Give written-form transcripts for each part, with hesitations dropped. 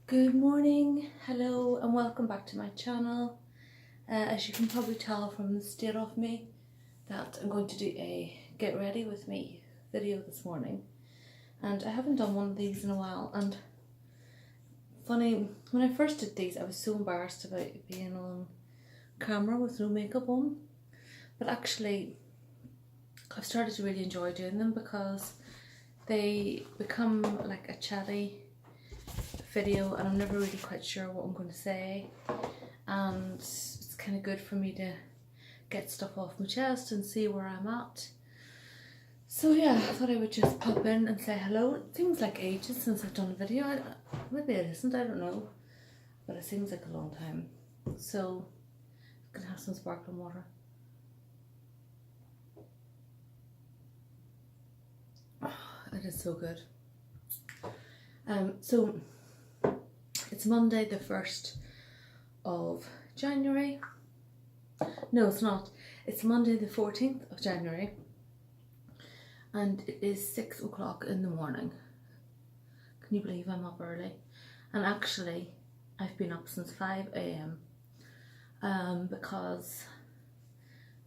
Good morning, hello and welcome back to my channel. As you can probably tell from the state of me that I'm going to do a get ready with me video this morning, and I haven't done one of these in a while. And funny, when I first did these I was so embarrassed about being on camera with no makeup on, but actually I've started to really enjoy doing them because they become like a chatty video and I'm never really quite sure what I'm going to say, and it's kind of good for me to get stuff off my chest and see where I'm at. So yeah, I thought I would just pop in and say hello. It seems like ages since I've done a video. Maybe it isn't, I don't know, but it seems like a long time. So I'm gonna have some sparkling water. Oh, it is so good. So it's Monday the 1st of January. No, it's not. It's Monday the 14th of January and it is 6 o'clock in the morning. Can you believe I'm up early? And actually I've been up since 5 a.m. Because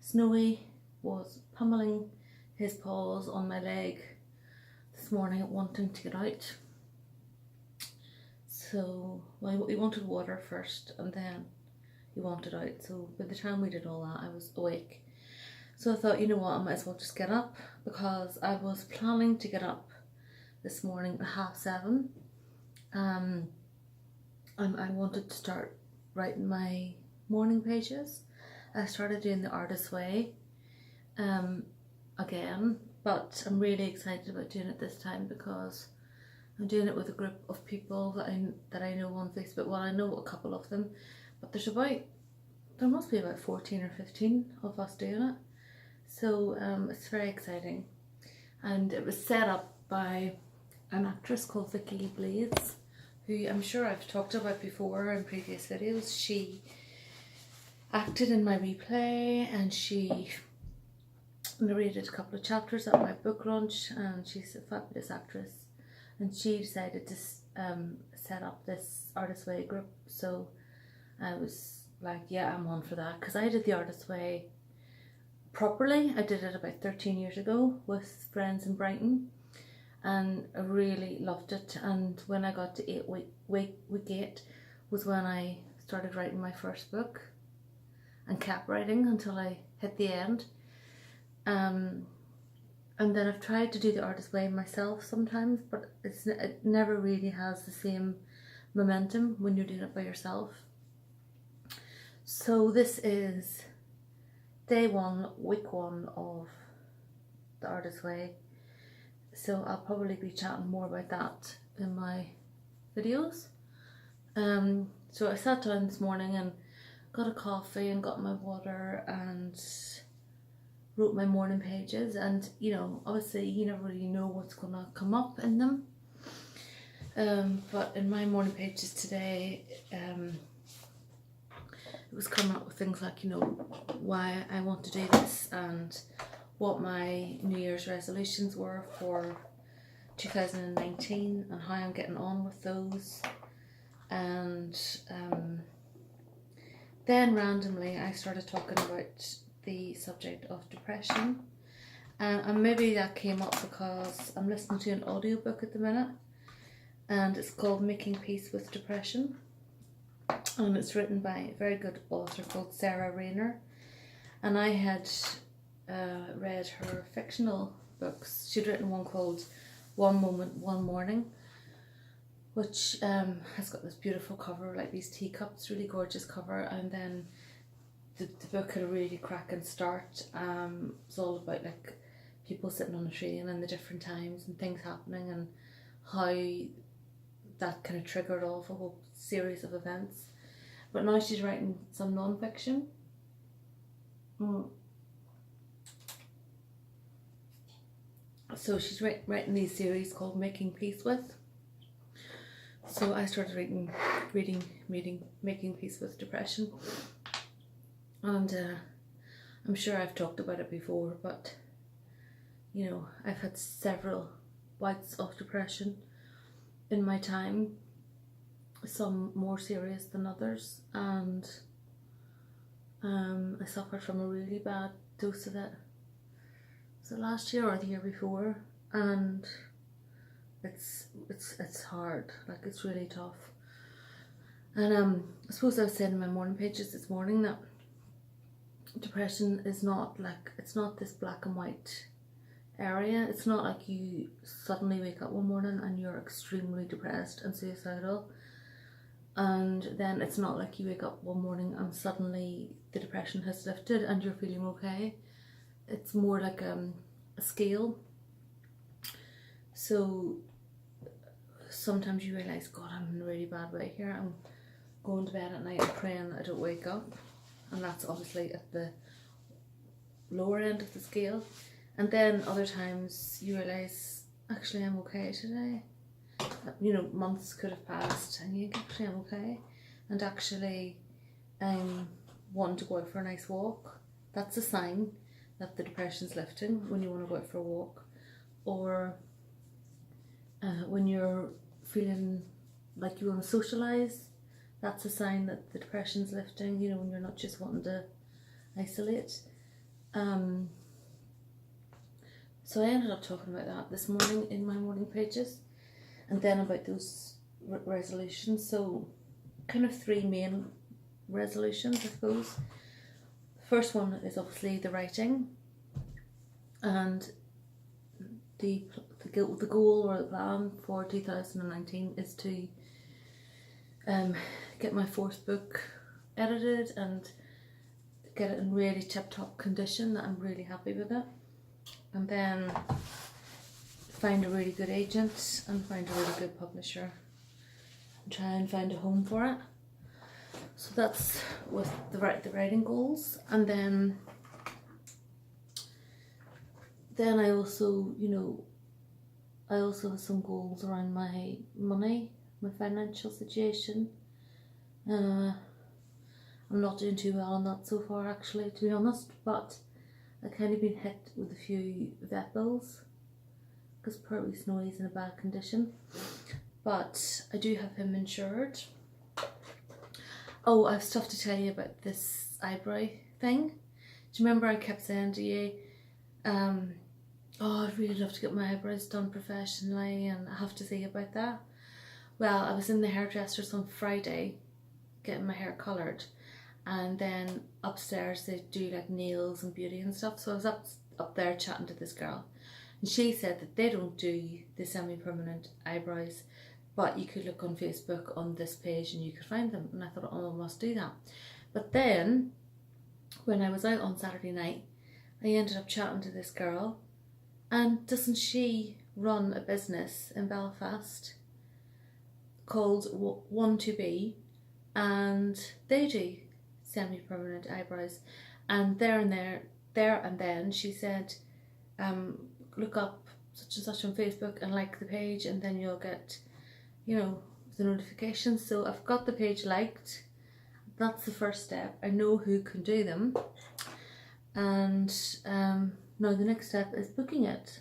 Snowy was pummeling his paws on my leg this morning wanting to get out. So, well, he wanted water first and then he wanted out. So by the time we did all that, I was awake. So I thought, you know what, I might as well just get up, because I was planning to get up this morning at 7:30. And I wanted to start writing my morning pages. I started doing the Artist's Way again, but I'm really excited about doing it this time because I'm doing it with a group of people that I know on Facebook. Well, I know a couple of them, but there must be about 14 or 15 of us doing it. So it's very exciting, and it was set up by an actress called Vicky Blades, who I'm sure I've talked about before in previous videos. She acted in my replay and she narrated a couple of chapters at my book launch, and she's a fabulous actress. And she decided to set up this Artist's Way group, so I was like, yeah, I'm on for that, because I did the Artist's Way properly. I did it about 13 years ago with friends in Brighton, and I really loved it. And when I got to week 8 was when I started writing my first book, and kept writing until I hit the end. And then I've tried to do the Artist's Way myself sometimes, but it never really has the same momentum when you're doing it by yourself. So this is day 1, week 1 of the Artist's Way. So I'll probably be chatting more about that in my videos. So I sat down this morning and got a coffee and got my water and wrote my morning pages. And you know, obviously you never really know what's gonna come up in them, but in my morning pages today, it was coming up with things like, you know, why I want to do this and what my New Year's resolutions were for 2019 and how I'm getting on with those. And then randomly I started talking about the subject of depression, and maybe that came up because I'm listening to an audiobook at the minute, and it's called Making Peace with Depression, and it's written by a very good author called Sarah Rayner. And I had read her fictional books. She'd written one called One Moment, One Morning, which has got this beautiful cover, like these teacups, really gorgeous cover. And then the book had a really cracking start. It's all about like people sitting on a train and the different times and things happening, and how that kind of triggered off a whole series of events. But now she's writing some non-fiction. So she's writing these series called Making Peace With. So I started reading Making Peace with Depression. And I'm sure I've talked about it before, but you know, I've had several bouts of depression in my time, some more serious than others, and I suffered from a really bad dose of it. Was it last year or the year before? And it's hard, like it's really tough. And I suppose I was saying in my morning pages this morning that depression is not like, it's not this black and white area. It's not like you suddenly wake up one morning and you're extremely depressed and suicidal, and then it's not like you wake up one morning and suddenly the depression has lifted and you're feeling okay. It's more like a scale. So sometimes you realise, God, I'm in a really bad way here. I'm going to bed at night and praying that I don't wake up, and that's obviously at the lower end of the scale. And then other times you realise, actually I'm okay today. You know, months could have passed and you think, actually I'm okay, and actually I'm wanting to go out for a nice walk. That's a sign that the depression's lifting, when you want to go out for a walk. Or when you're feeling like you want to socialise, that's a sign that the depression's lifting, you know, when you're not just wanting to isolate. So I ended up talking about that this morning in my morning pages, and then about those resolutions. So kind of three main resolutions, I suppose. The first one is obviously the writing, and the goal or the plan for 2019 is to get my fourth book edited and get it in really tip-top condition, that I'm really happy with it, and then find a really good agent and find a really good publisher and try and find a home for it. So that's with the writing goals. And then I also, you know, I also have some goals around my money, my financial situation. I'm not doing too well on that so far, actually, to be honest, but I've kind of been hit with a few vet bills because Pertwee Snowy's in a bad condition, but I do have him insured. Oh, I have stuff to tell you about this eyebrow thing. Do you remember I kept saying to you, oh, I'd really love to get my eyebrows done professionally and I have to see about that? Well, I was in the hairdresser's on Friday getting my hair coloured, and then upstairs they do like nails and beauty and stuff, so I was up there chatting to this girl, and she said that they don't do the semi-permanent eyebrows, but you could look on Facebook on this page and you could find them. And I thought, oh, I must do that. But then when I was out on Saturday night, I ended up chatting to this girl, and doesn't she run a business in Belfast called 1-2B, and they do semi-permanent eyebrows. And there and then she said, look up such and such on Facebook and like the page, and then you'll get, you know, the notifications. So I've got the page liked. That's the first step. I know who can do them, and now the next step is booking it,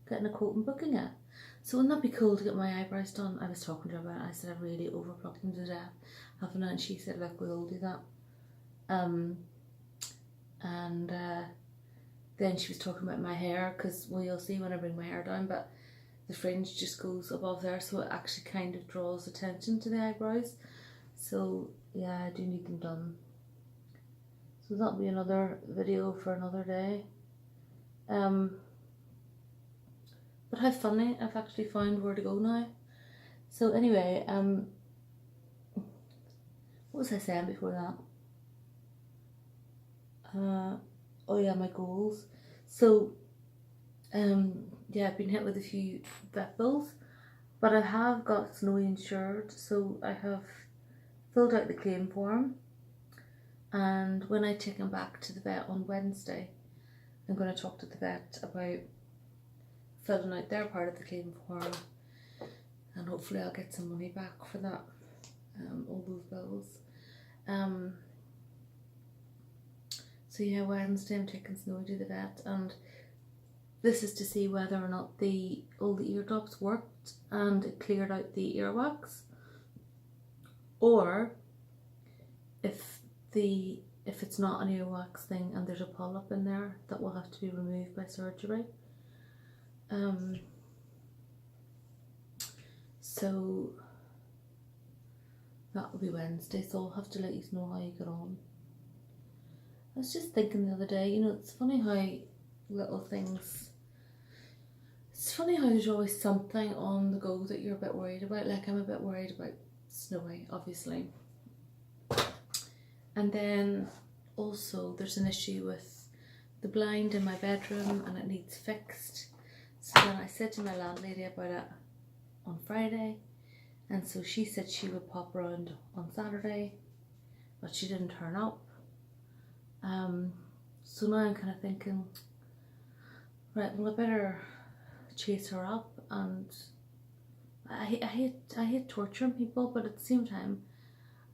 getting a quote and booking it. So wouldn't that be cool to get my eyebrows done? I was talking to her about it. I said, I've really overplucked them to death, haven't I? And she said, look, we'll do that. Then she was talking about my hair, because, well, you'll see when I bring my hair down, but the fringe just goes above there, so it actually kind of draws attention to the eyebrows. So yeah, I do need them done. So that'll be another video for another day. But how funny, I've actually found where to go now. So anyway, what was I saying before that? Oh yeah, my goals. So yeah, I've been hit with a few vet bills, but I have got Snowy insured, so I have filled out the claim form, and when I take him back to the vet on Wednesday, I'm going to talk to the vet about filling out their part of the claim form, and hopefully I'll get some money back for that, all those bills. So yeah, Wednesday I'm taking Snowy to the vet, and this is to see whether or not all the ear drops worked and it cleared out the earwax. or if it's not an earwax thing and there's a polyp in there, that will have to be removed by surgery. So that will be Wednesday, so I'll have to let you know how you get on. I was just thinking the other day, you know, it's funny how little things, it's funny how there's always something on the go that you're a bit worried about. Like, I'm a bit worried about Snowy, obviously. And then also there's an issue with the blind in my bedroom and it needs fixed. So then I said to my landlady about it on Friday, and so she said she would pop around on Saturday, but she didn't turn up. So now I'm kind of thinking, right, well I better chase her up. And I hate torturing people, but at the same time,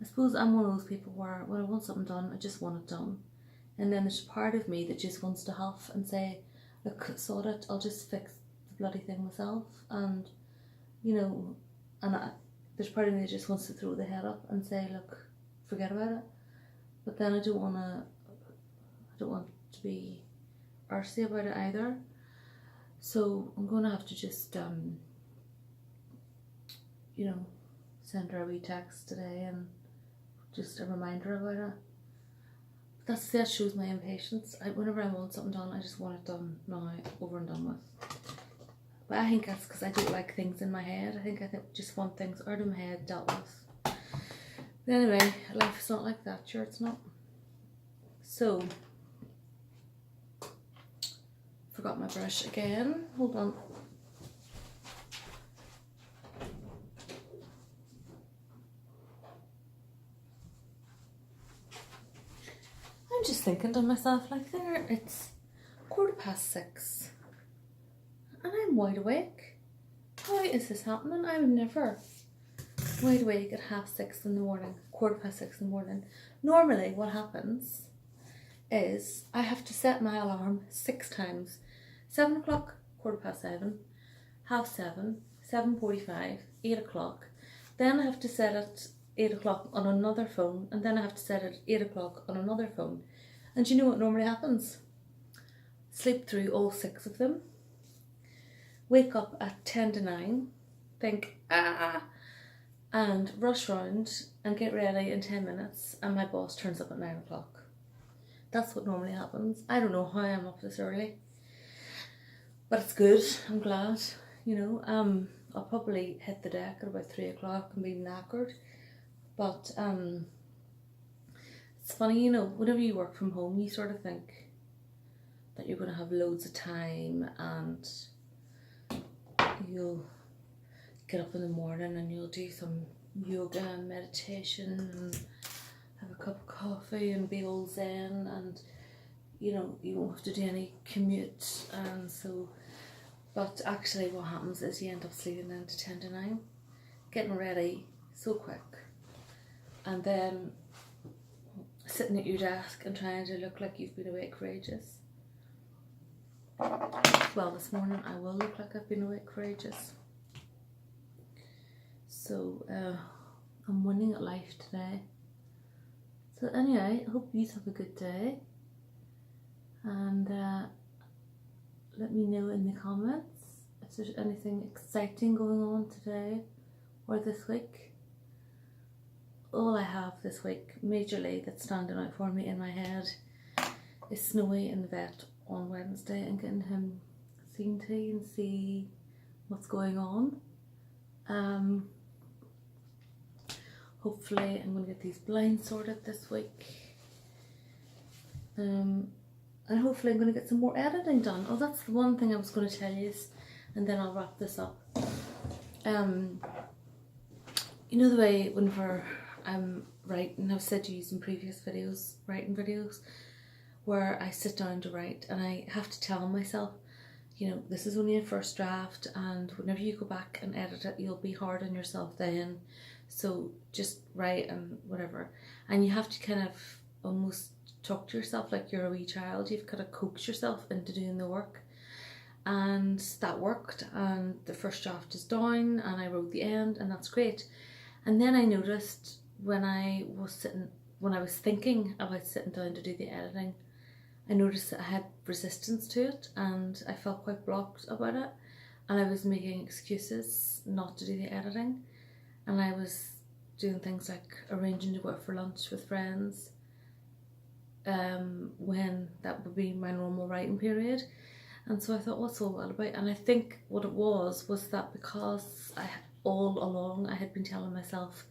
I suppose I'm one of those people where when I want something done, I just want it done. And then there's a part of me that just wants to huff and say, look, sod it, I'll just fix the bloody thing myself. And, you know, there's part of me that just wants to throw the head up and say, look, forget about it. But then I don't want to be arsy about it either. So I'm going to have to just, you know, send her a wee text today and just a reminder about it. That shows my impatience. Whenever I want something done, I just want it done now, over and done with. But I think that's because I don't like things in my head. I just want things out of my head dealt with. But anyway, life's not like that. Sure, it's not. So, forgot my brush again. Hold on. I'm just thinking to myself, like, there, it's 6:15 and I'm wide awake. How is this happening? I'm never wide awake at 6:30 in the morning, 6:15 in the morning. Normally what happens is I have to set my alarm 6 times. 7 o'clock, 7:15, 7:30, 7:45, 8 o'clock. Then I have to set it 8 o'clock on another phone, and then I have to set it 8 o'clock on another phone. And you know what normally happens? Sleep through all 6 of them, wake up at 10 to 9, think, and rush round and get ready in 10 minutes, and my boss turns up at 9 o'clock. That's what normally happens. I don't know how I'm up this early, but it's good. I'm glad, you know. I'll probably hit the deck at about 3 o'clock and be knackered. But it's funny, you know, whenever you work from home, you sort of think that you're going to have loads of time and you'll get up in the morning and you'll do some yoga and meditation and have a cup of coffee and be all zen, and, you know, you won't have to do any commute. And so, but actually what happens is you end up sleeping then to 10 to 9, getting ready so quick, and then sitting at your desk and trying to look like you've been awake for ages. Well, this morning I will look like I've been awake for ages. So I'm winning at life today. So anyway, I hope you have a good day, and let me know in the comments if there's anything exciting going on today or this week. All I have this week, majorly, that's standing out for me in my head is Snowy in the vet on Wednesday and getting him seen to and see what's going on. Hopefully I'm going to get these blinds sorted this week. And hopefully I'm going to get some more editing done. Oh, that's the one thing I was going to tell you, and then I'll wrap this up. You know the way whenever I'm writing, I've said to you in previous videos, writing videos, where I sit down to write and I have to tell myself, you know, this is only a first draft, and whenever you go back and edit it, you'll be hard on yourself then. So just write and whatever. And you have to kind of almost talk to yourself like you're a wee child. You've got to coax yourself into doing the work. And that worked, and the first draft is down and I wrote the end, and that's great. And then I noticed when I was thinking about sitting down to do the editing, I noticed that I had resistance to it and I felt quite blocked about it, and I was making excuses not to do the editing, and I was doing things like arranging to go out for lunch with friends when that would be my normal writing period. And so I thought, what's all that about? And I think what it was that because all along I had been telling myself,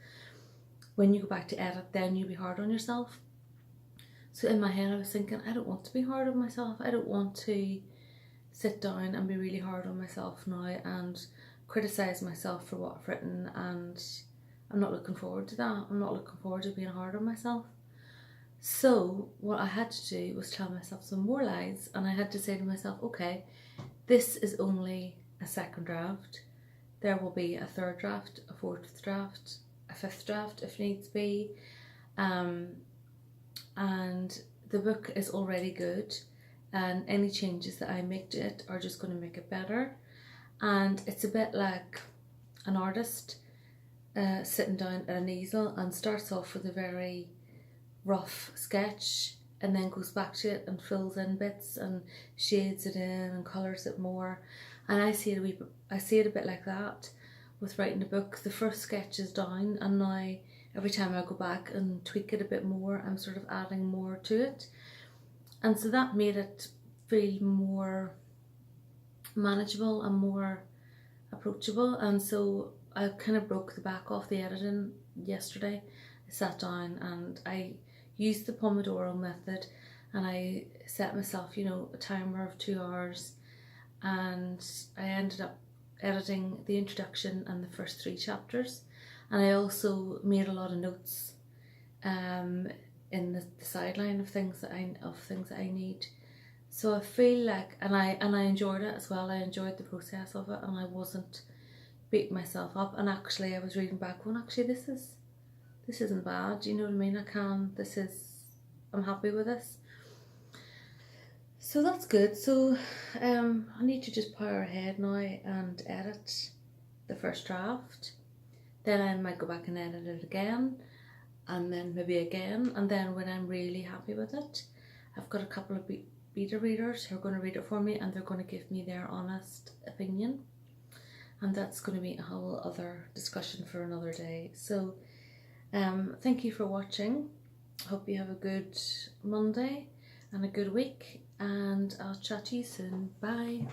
when you go back to edit, then you'll be hard on yourself. So in my head I was thinking, I don't want to be hard on myself. I don't want to sit down and be really hard on myself now and criticise myself for what I've written, and I'm not looking forward to that. I'm not looking forward to being hard on myself. So what I had to do was tell myself some more lies, and I had to say to myself, okay, this is only a second draft. There will be a third draft, a fourth draft, a fifth draft if needs be. And the book is already good, and any changes that I make to it are just going to make it better. And it's a bit like an artist sitting down at an easel and starts off with a very rough sketch and then goes back to it and fills in bits and shades it in and colours it more. And I see it a bit like that with writing a book. The first sketch is down, and now every time I go back and tweak it a bit more, I'm sort of adding more to it. And so that made it feel more manageable and more approachable. And so I kind of broke the back off the editing yesterday. I sat down and I used the Pomodoro method, and I set myself, a timer of 2 hours, and I ended up editing the introduction and the first 3 chapters. And I also made a lot of notes in the sideline of things that I need. So I feel like, and I enjoyed it as well. I enjoyed the process of it, and I wasn't beating myself up. And actually, I was reading back, going, actually, this isn't bad. You know what I mean? I'm happy with this. So that's good. So I need to just power ahead now and edit the first draft. Then I might go back and edit it again, and then maybe again, and then when I'm really happy with it, I've got a couple of beta readers who are going to read it for me, and they're going to give me their honest opinion, and that's going to be a whole other discussion for another day. So thank you for watching. Hope you have a good Monday and a good week, and I'll chat to you soon. Bye.